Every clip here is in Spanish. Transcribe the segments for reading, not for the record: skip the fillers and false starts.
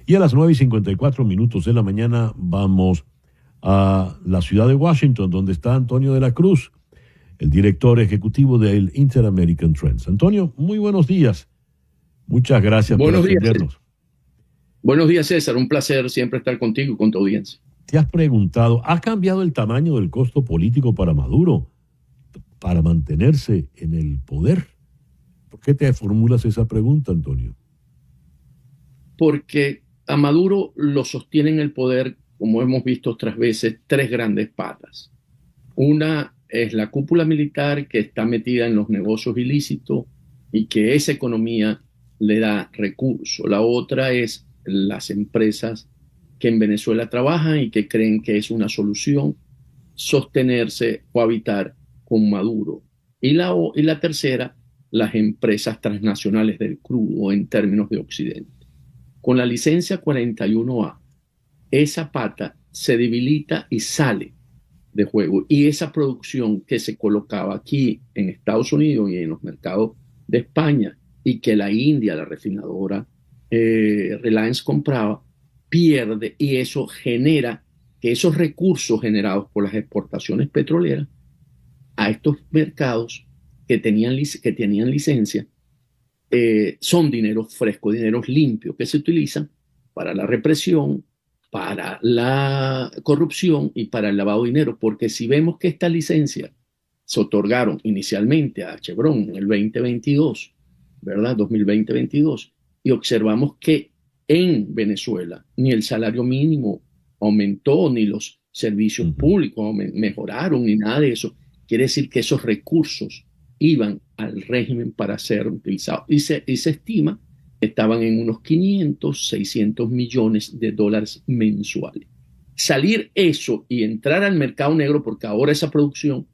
Y a las 9:54 de la mañana vamos a la ciudad de Washington, donde está Antonio de la Cruz, el director ejecutivo del Inter-American Trends. Antonio, muy buenos días. Muchas gracias por atendernos. Buenos días, César. Un placer siempre estar contigo y con tu audiencia. Te has preguntado, ¿ha cambiado el tamaño del costo político para Maduro para mantenerse en el poder? ¿Por qué te formulas esa pregunta, Antonio? Porque a Maduro lo sostiene en el poder, como hemos visto otras veces, tres grandes patas. Una es la cúpula militar que está metida en los negocios ilícitos y que esa economía le da recursos. La otra es las empresas que en Venezuela trabajan y que creen que es una solución sostenerse o habitar con Maduro. Y la tercera, las empresas transnacionales del crudo en términos de Occidente. Con la licencia 41A, esa pata se debilita y sale de juego. Y esa producción que se colocaba aquí en Estados Unidos y en los mercados de España y que la India, la refinadora Reliance compraba, pierde, y eso genera que esos recursos generados por las exportaciones petroleras a estos mercados que tenían licencia son dineros frescos, dineros limpios que se utilizan para la represión, para la corrupción y para el lavado de dinero. Porque si vemos que estas licencias se otorgaron inicialmente a Chevron en el 2022, ¿verdad? 2020-22, y observamos que en Venezuela ni el salario mínimo aumentó, ni los servicios públicos mejoraron, ni nada de eso. Quiere decir que esos recursos iban al régimen para ser utilizados. Y se estima que estaban en unos 500, 600 millones de dólares mensuales. Salir eso y entrar al mercado negro, porque ahora esa producción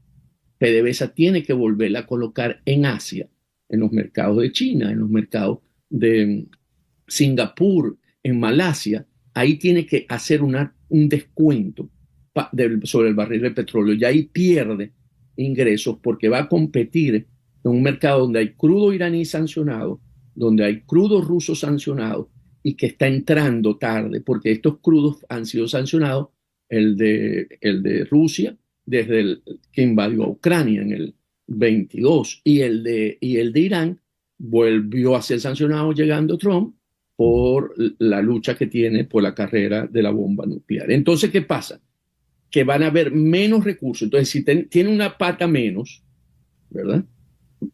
PDVSA tiene que volverla a colocar en Asia, en los mercados de China, en los mercados de Singapur, en Malasia. Ahí tiene que hacer un descuento sobre el barril de petróleo, y ahí pierde ingresos porque va a competir en un mercado donde hay crudo iraní sancionado, donde hay crudo ruso sancionado y que está entrando tarde, porque estos crudos han sido sancionados, el de Rusia desde que invadió a Ucrania en el 22, y el de Irán volvió a ser sancionado llegando Trump por la lucha que tiene por la carrera de la bomba nuclear. Entonces, ¿qué pasa? Que van a haber menos recursos. Entonces, si tiene una pata menos, ¿verdad?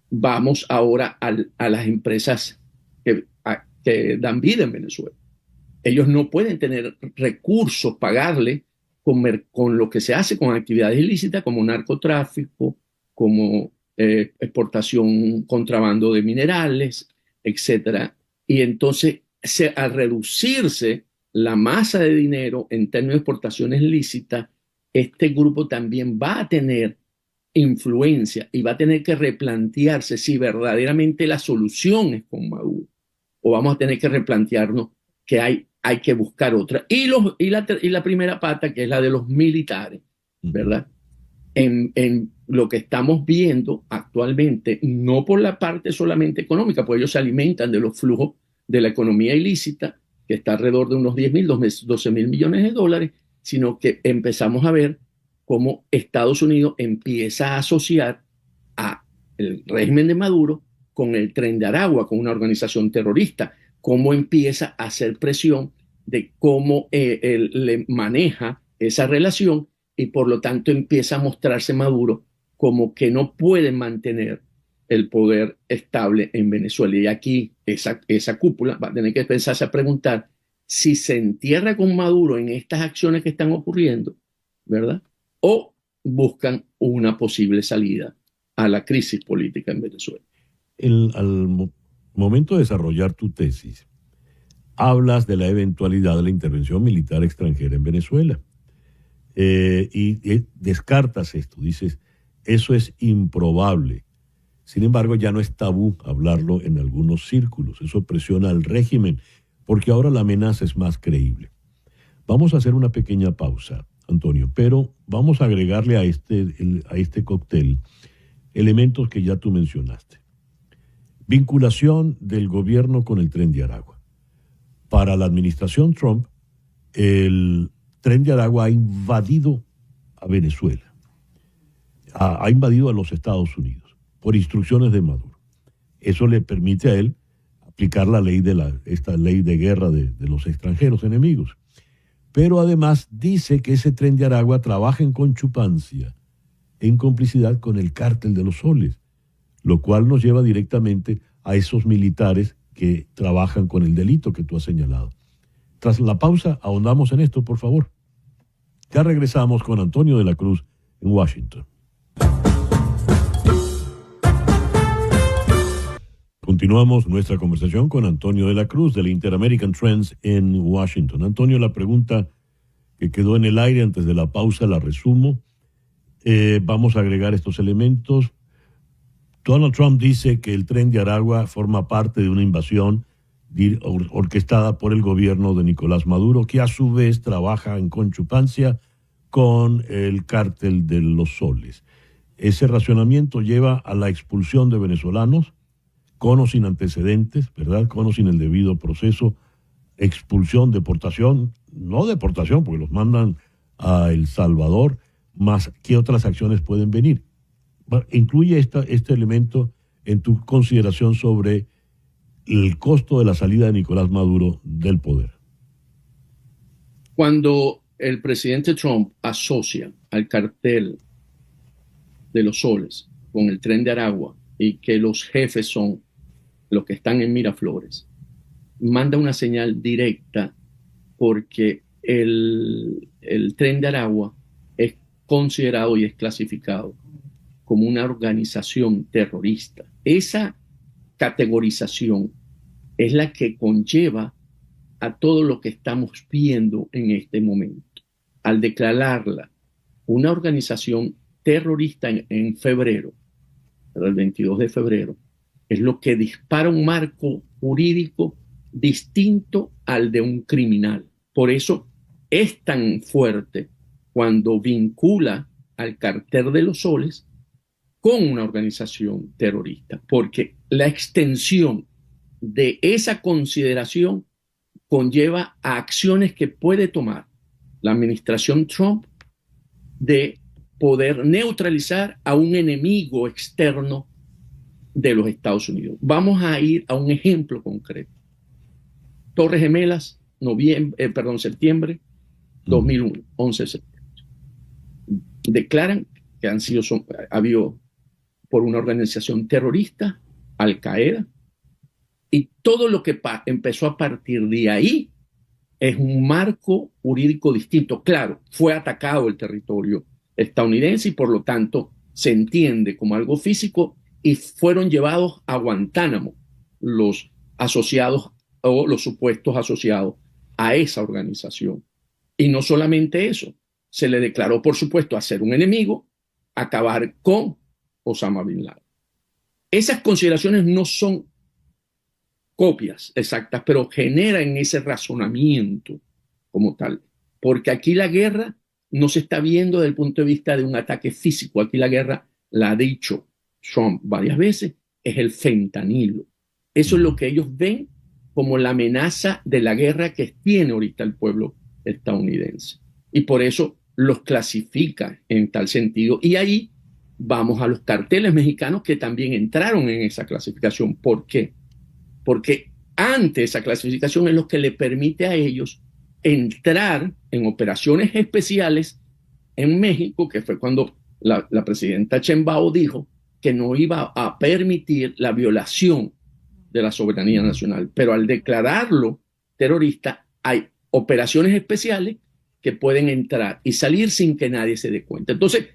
Vamos ahora a las empresas que dan vida en Venezuela. Ellos no pueden tener recursos, pagarle con lo que se hace con actividades ilícitas como narcotráfico, como exportación, contrabando de minerales, etc. Y entonces, al reducirse la masa de dinero en términos de exportaciones lícitas, este grupo también va a tener influencia y va a tener que replantearse si verdaderamente la solución es con Maduro, o vamos a tener que replantearnos que hay que buscar otra. Y la primera pata, que es la de los militares, ¿verdad? En lo que estamos viendo actualmente, no por la parte solamente económica, porque ellos se alimentan de los flujos de la economía ilícita, que está alrededor de unos 10.000, 12.000 millones de dólares, sino que empezamos a ver cómo Estados Unidos empieza a asociar al régimen de Maduro con el Tren de Aragua, con una organización terrorista, cómo empieza a hacer presión de cómo él le maneja esa relación, y por lo tanto empieza a mostrarse Maduro como que no puede mantener el poder estable en Venezuela. Y aquí esa cúpula va a tener que pensarse a preguntar si se entierra con Maduro en estas acciones que están ocurriendo, ¿verdad? O buscan una posible salida a la crisis política en Venezuela. Al momento de desarrollar tu tesis, hablas de la eventualidad de la intervención militar extranjera en Venezuela. Y descartas esto, dices, eso es improbable. Sin embargo, ya no es tabú hablarlo en algunos círculos. Eso presiona al régimen, porque ahora la amenaza es más creíble. Vamos a hacer una pequeña pausa, Antonio, pero vamos a agregarle a este cóctel elementos que ya tú mencionaste. Vinculación del gobierno con el Tren de Aragua. para la administración Trump, el Tren de Aragua ha invadido a Venezuela, ha invadido a los Estados Unidos por instrucciones de Maduro. Eso le permite a él aplicar la ley esta ley de guerra de los extranjeros enemigos. Pero además dice que ese Tren de Aragua trabaja en conchupancia, en complicidad con el Cártel de los Soles, lo cual nos lleva directamente a esos militares que trabajan con el delito que tú has señalado. Tras la pausa, ahondamos en esto, por favor. Ya regresamos con Antonio de la Cruz en Washington. Continuamos nuestra conversación con Antonio de la Cruz del Inter-American Trends en Washington. Antonio, la pregunta que quedó en el aire antes de la pausa la resumo. Vamos a agregar estos elementos. Donald Trump dice que el Tren de Aragua forma parte de una invasión orquestada por el gobierno de Nicolás Maduro, que a su vez trabaja en conchupancia con el Cártel de los Soles. Ese racionamiento lleva a la expulsión de venezolanos, con o sin antecedentes, ¿verdad? Con o sin el debido proceso, expulsión, deportación, no deportación, porque los mandan a El Salvador, más qué otras acciones pueden venir. Incluye este elemento en tu consideración sobre el costo de la salida de Nicolás Maduro del poder. Cuando el presidente Trump asocia al cartel de los Soles con el Tren de Aragua y que los jefes son los que están en Miraflores, manda una señal directa porque el Tren de Aragua es considerado y es clasificado como una organización terrorista. Esa categorización es la que conlleva a todo lo que estamos viendo en este momento. Al declararla una organización terrorista en febrero, el 22 de febrero, es lo que dispara un marco jurídico distinto al de un criminal. Por eso es tan fuerte cuando vincula al Cártel de los Soles con una organización terrorista, porque la extensión de esa consideración conlleva a acciones que puede tomar la administración Trump de poder neutralizar a un enemigo externo de los Estados Unidos. Vamos a ir a un ejemplo concreto. Torres Gemelas, septiembre 2001, 11 de septiembre. Declaran que habido por una organización terrorista, Al Qaeda, y todo lo que empezó a partir de ahí es un marco jurídico distinto. Claro, fue atacado el territorio estadounidense y por lo tanto se entiende como algo físico y fueron llevados a Guantánamo los asociados o los supuestos asociados a esa organización. Y no solamente eso, se le declaró, por supuesto, a ser un enemigo, acabar con Osama Bin Laden. Esas consideraciones no son copias exactas, pero generan ese razonamiento como tal. Porque aquí la guerra no se está viendo desde el punto de vista de un ataque físico. Aquí la guerra, la ha dicho Trump varias veces, es el fentanilo. Eso es lo que ellos ven como la amenaza de la guerra que tiene ahorita el pueblo estadounidense. Y por eso los clasifica en tal sentido. Y ahí vamos a los carteles mexicanos que también entraron en esa clasificación. ¿Por qué? Porque ante esa clasificación es lo que le permite a ellos entrar en operaciones especiales en México, que fue cuando la presidenta Sheinbaum dijo que no iba a permitir la violación de la soberanía nacional. Pero al declararlo terrorista, hay operaciones especiales que pueden entrar y salir sin que nadie se dé cuenta. Entonces,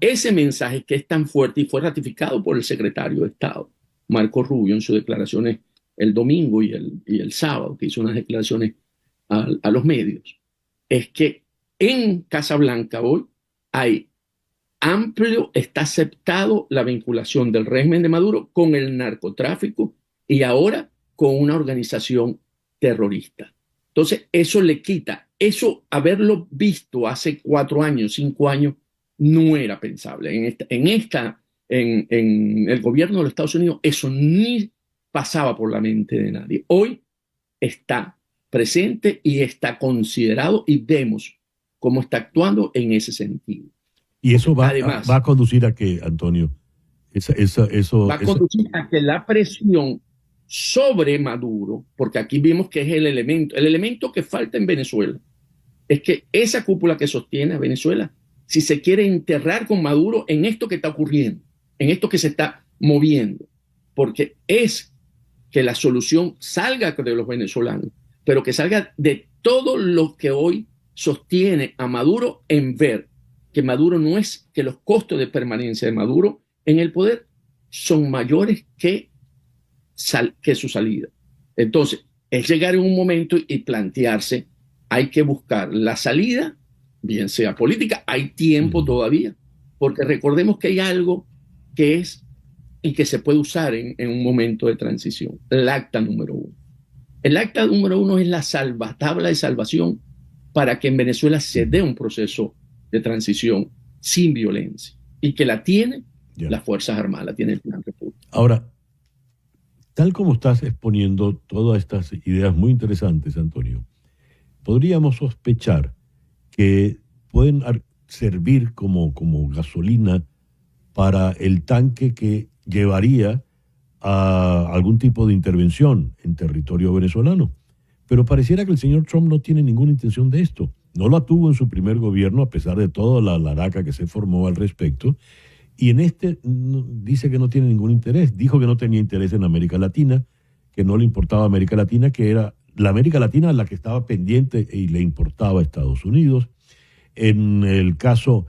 ese mensaje que es tan fuerte y fue ratificado por el secretario de Estado, Marco Rubio, en sus declaraciones el domingo y el sábado, que hizo unas declaraciones a los medios, es que en Casablanca hoy está aceptado la vinculación del régimen de Maduro con el narcotráfico y ahora con una organización terrorista. Entonces, eso le quita, haberlo visto hace 4 años, 5 años, no era pensable. En el gobierno de los Estados Unidos, eso ni pasaba por la mente de nadie. Hoy está presente y está considerado y vemos cómo está actuando en ese sentido. Y eso Además, va a conducir a que, Antonio, va a conducir a que la presión sobre Maduro, porque aquí vimos que es el elemento que falta en Venezuela, es que esa cúpula que sostiene a Venezuela, si se quiere enterrar con Maduro en esto que está ocurriendo, en esto que se está moviendo, porque es que la solución salga de los venezolanos, pero que salga de todo lo que hoy sostiene a Maduro en ver que Maduro no es, que los costos de permanencia de Maduro en el poder son mayores que su salida. Entonces, es llegar en un momento y plantearse, hay que buscar la salida, bien sea política, hay tiempo todavía, porque recordemos que hay algo que es y que se puede usar en un momento de transición, el acta número 1. El acta número 1 es la tabla de salvación para que en Venezuela se dé un proceso de transición sin violencia y que la tiene las Fuerzas Armadas, la tiene el Plan República. Ahora, tal como estás exponiendo todas estas ideas muy interesantes, Antonio, podríamos sospechar que pueden servir como gasolina para el tanque que llevaría a algún tipo de intervención en territorio venezolano. Pero pareciera que el señor Trump no tiene ninguna intención de esto. No la tuvo en su primer gobierno, a pesar de toda la laraca que se formó al respecto. Y en este dice que no tiene ningún interés. Dijo que no tenía interés en América Latina, que no le importaba América Latina, que era la América Latina la que estaba pendiente y le importaba a Estados Unidos. En el caso,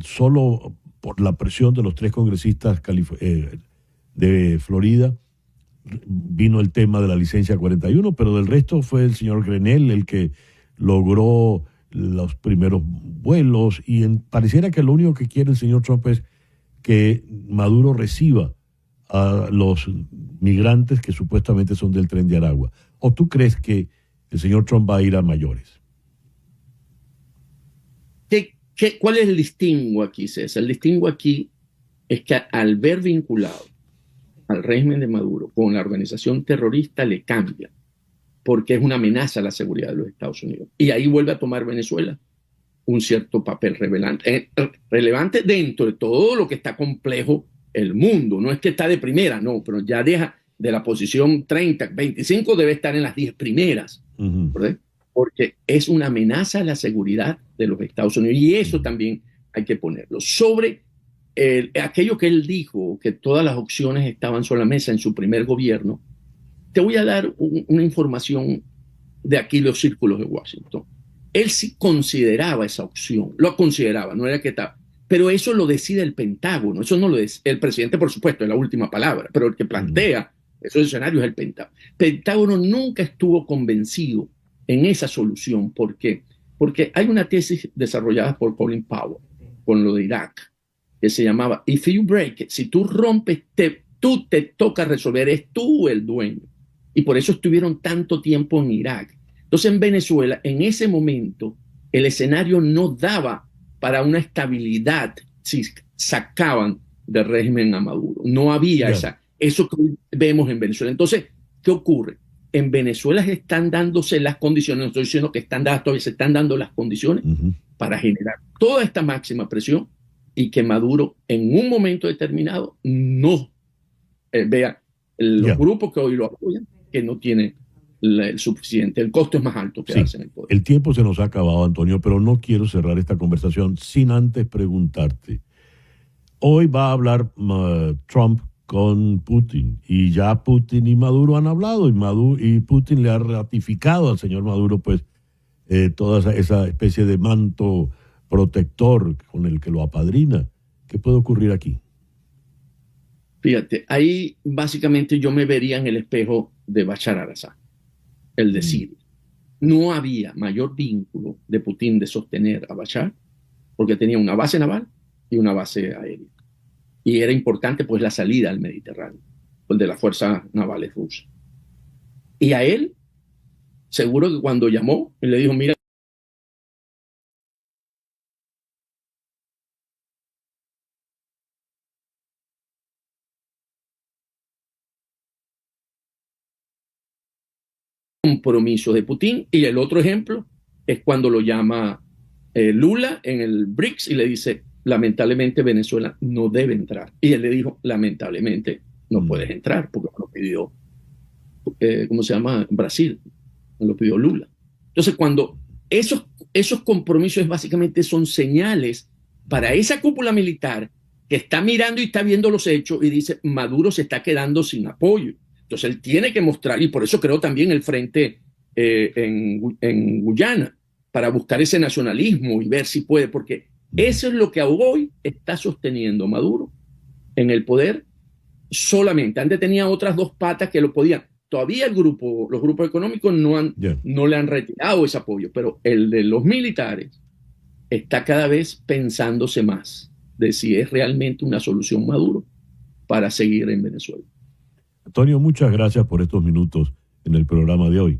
solo por la presión de los 3 congresistas de Florida, vino el tema de la licencia 41, pero del resto fue el señor Grenell el que logró los primeros vuelos y pareciera que lo único que quiere el señor Trump es que Maduro reciba a los migrantes que supuestamente son del Tren de Aragua. ¿O tú crees que el señor Trump va a ir a mayores? ¿Cuál es el distingo aquí, César? El distingo aquí es que al ver vinculado al régimen de Maduro con la organización terrorista le cambia, porque es una amenaza a la seguridad de los Estados Unidos. Y ahí vuelve a tomar Venezuela un cierto papel relevante dentro de todo lo que está complejo el mundo. No es que está de primera, no, pero ya deja de la posición 30, 25, debe estar en las 10 primeras, ¿verdad? Porque es una amenaza a la seguridad de los Estados Unidos y eso también hay que ponerlo. Sobre aquello que él dijo, que todas las opciones estaban sobre la mesa en su primer gobierno, te voy a dar una información de aquí los círculos de Washington. Él sí consideraba esa opción, lo consideraba, no era que estaba, pero eso lo decide el Pentágono, eso no lo decide el presidente, por supuesto, es la última palabra, pero el que plantea esos escenarios es el Pentágono. Pentágono nunca estuvo convencido en esa solución. ¿Por qué? Porque hay una tesis desarrollada por Colin Powell con lo de Irak, que se llamaba If you break it, si tú rompes, tú te toca resolver, es tú el dueño. Y por eso estuvieron tanto tiempo en Irak. Entonces en Venezuela, en ese momento, el escenario no daba para una estabilidad si sacaban del régimen a Maduro. No había eso que vemos en Venezuela. Entonces, ¿qué ocurre? En Venezuela están dándose las condiciones, no estoy diciendo que están dadas todavía, se están dando las condiciones para generar toda esta máxima presión y que Maduro en un momento determinado no vea los grupos que hoy lo apoyan, que no tiene el suficiente, el costo es más alto que hacen el poder. El tiempo se nos ha acabado, Antonio, pero no quiero cerrar esta conversación sin antes preguntarte. Hoy va a hablar Trump con Putin y ya Putin y Maduro han hablado y Putin le ha ratificado al señor Maduro pues toda esa especie de manto protector con el que lo apadrina. ¿Qué puede ocurrir aquí? Fíjate, ahí básicamente yo me vería en el espejo de Bashar al-Assad, el decir, no había mayor vínculo de Putin de sostener a Bashar porque tenía una base naval y una base aérea. Y era importante pues la salida al Mediterráneo, pues, de las fuerzas navales rusas. Y a él, seguro que cuando llamó, y le dijo, mira, compromisos de Putin. Y el otro ejemplo es cuando lo llama Lula en el BRICS y le dice, lamentablemente Venezuela no debe entrar. Y él le dijo, lamentablemente no puedes entrar, porque lo pidió, ¿cómo se llama? Brasil, lo pidió Lula. Entonces, cuando esos compromisos básicamente son señales para esa cúpula militar que está mirando y está viendo los hechos y dice, Maduro se está quedando sin apoyo. Entonces, él tiene que mostrar, y por eso creó también el frente en Guyana, para buscar ese nacionalismo y ver si puede, porque eso es lo que hoy está sosteniendo Maduro en el poder solamente. Antes tenía otras dos patas que lo podían. Todavía los grupos económicos no le han retirado ese apoyo, pero el de los militares está cada vez pensándose más de si es realmente una solución Maduro para seguir en Venezuela. Antonio, muchas gracias por estos minutos en el programa de hoy.